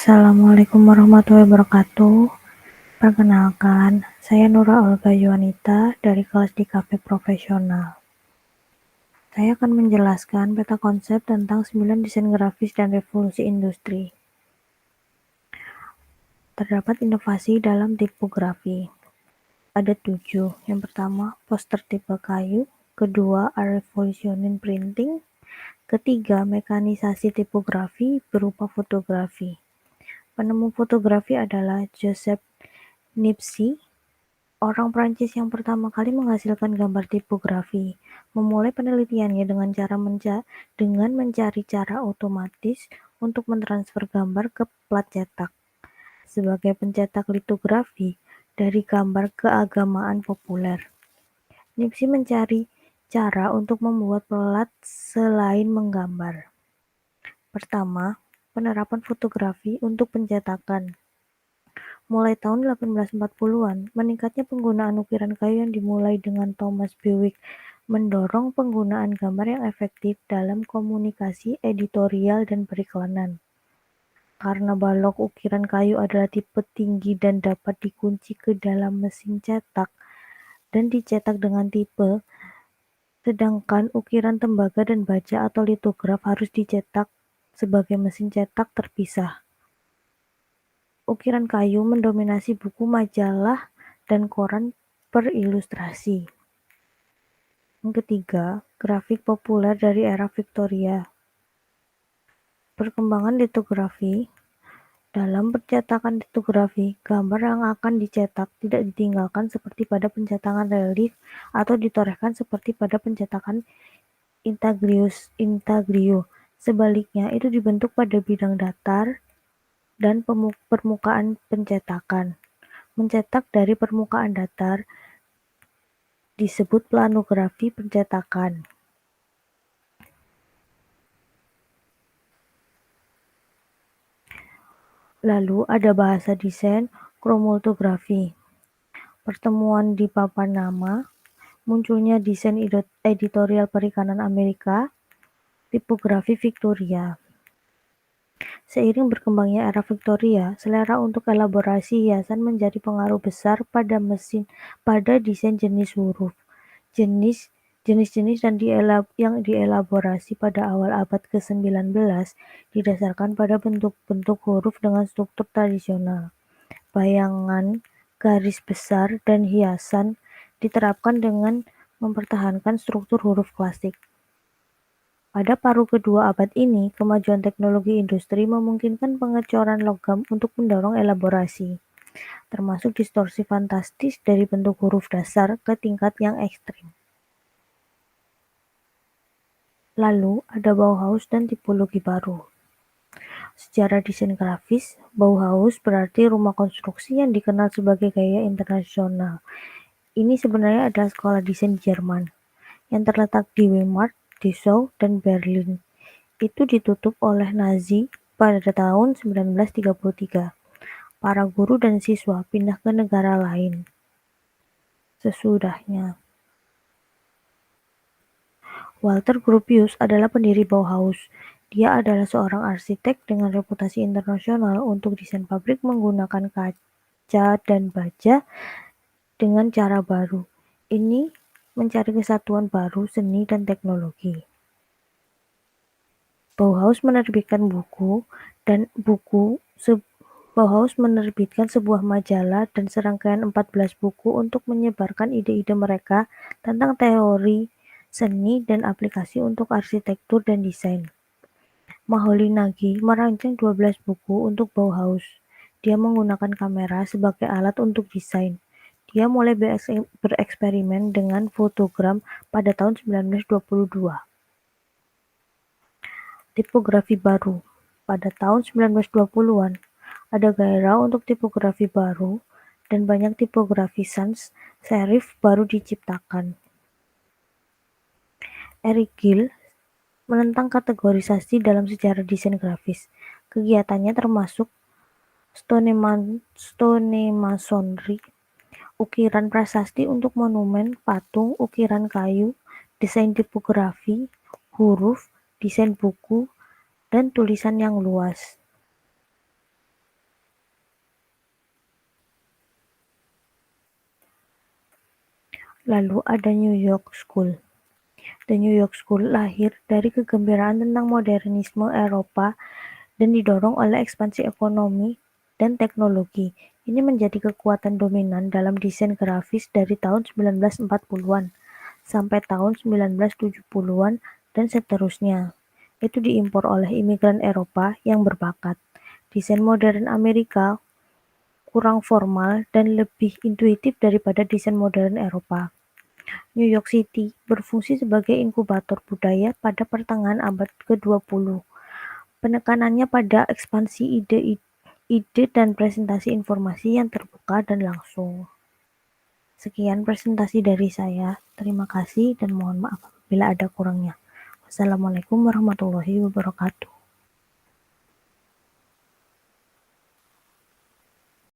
Assalamualaikum warahmatullahi wabarakatuh. Perkenalkan, saya Nura Olga Yuanita dari kelas di Kafe Profesional. Saya akan menjelaskan peta konsep tentang 9 desain grafis dan revolusi industri. Terdapat inovasi dalam tipografi. Ada 7. Yang pertama, poster tipe kayu. Kedua, a revolution in printing. Ketiga, mekanisasi tipografi berupa fotografi. Penemu fotografi adalah Joseph Nipsey, orang Prancis yang pertama kali menghasilkan gambar tipografi. Memulai penelitiannya dengan mencari cara otomatis untuk mentransfer gambar ke plat cetak. Sebagai pencetak litografi dari gambar keagamaan populer, Nipsey mencari cara untuk membuat plat selain menggambar. Pertama, penerapan fotografi untuk pencetakan. Mulai tahun 1840-an, meningkatnya penggunaan ukiran kayu yang dimulai dengan Thomas Bewick mendorong penggunaan gambar yang efektif dalam komunikasi editorial dan periklanan. Karena balok ukiran kayu adalah tipe tinggi dan dapat dikunci ke dalam mesin cetak dan dicetak dengan tipe, sedangkan ukiran tembaga dan baja atau litograf harus dicetak sebagai mesin cetak terpisah. Ukiran kayu mendominasi buku, majalah, dan koran per ilustrasi. Yang ketiga, grafik populer dari era Victoria. Perkembangan litografi. Dalam percetakan litografi, gambar yang akan dicetak tidak ditinggalkan seperti pada pencetakan relief atau ditorehkan seperti pada pencetakan intaglio. Sebaliknya, itu dibentuk pada bidang datar dan permukaan pencetakan. Mencetak dari permukaan datar disebut planografi pencetakan. Lalu ada bahasa desain kromatografi. Pertemuan di papan nama, munculnya desain editorial perikanan Amerika, tipografi Victoria. Seiring berkembangnya era Victoria, selera untuk elaborasi hiasan menjadi pengaruh besar pada desain jenis huruf. Jenis-jenis yang dielaborasi pada awal abad ke-19 didasarkan pada bentuk-bentuk huruf dengan struktur tradisional. Bayangan, garis besar, dan hiasan diterapkan dengan mempertahankan struktur huruf klasik. Pada paruh kedua abad ini, kemajuan teknologi industri memungkinkan pengecoran logam untuk mendorong elaborasi, termasuk distorsi fantastis dari bentuk huruf dasar ke tingkat yang ekstrim. Lalu ada Bauhaus dan tipologi baru. Secara desain grafis, Bauhaus berarti rumah konstruksi yang dikenal sebagai gaya internasional. Ini sebenarnya adalah sekolah desain Jerman yang terletak di Weimar, Dessau, dan Berlin. Itu ditutup oleh Nazi pada tahun 1933. Para guru dan siswa pindah ke negara lain. Sesudahnya, Walter Gropius adalah pendiri Bauhaus. Dia adalah seorang arsitek dengan reputasi internasional untuk desain pabrik menggunakan kaca dan baja dengan cara baru. Ini mencari kesatuan baru seni dan teknologi. Bauhaus menerbitkan sebuah majalah dan serangkaian 14 buku untuk menyebarkan ide-ide mereka tentang teori seni dan aplikasi untuk arsitektur dan desain. Maholy-Nagy merancang 12 buku untuk Bauhaus. Dia menggunakan kamera sebagai alat untuk desain. Dia mulai bereksperimen dengan fotogram pada tahun 1922. Tipografi baru. Pada tahun 1920-an, ada gairah untuk tipografi baru dan banyak tipografi sans serif baru diciptakan. Eric Gill menentang kategorisasi dalam sejarah desain grafis. Kegiatannya termasuk stonemasonry, ukiran prasasti untuk monumen, patung, ukiran kayu, desain tipografi, huruf, desain buku, dan tulisan yang luas. Lalu ada New York School. The New York School lahir dari kegembiraan tentang modernisme Eropa dan didorong oleh ekspansi ekonomi dan teknologi. Ini menjadi kekuatan dominan dalam desain grafis dari tahun 1940-an sampai tahun 1970-an dan seterusnya. Itu diimpor oleh imigran Eropa yang berbakat. Desain modern Amerika kurang formal dan lebih intuitif daripada desain modern Eropa. New York City berfungsi sebagai inkubator budaya pada pertengahan abad ke-20. Penekanannya pada ekspansi ide dan presentasi informasi yang terbuka dan langsung. Sekian presentasi dari saya. Terima kasih dan mohon maaf apabila ada kurangnya. Wassalamualaikum warahmatullahi wabarakatuh.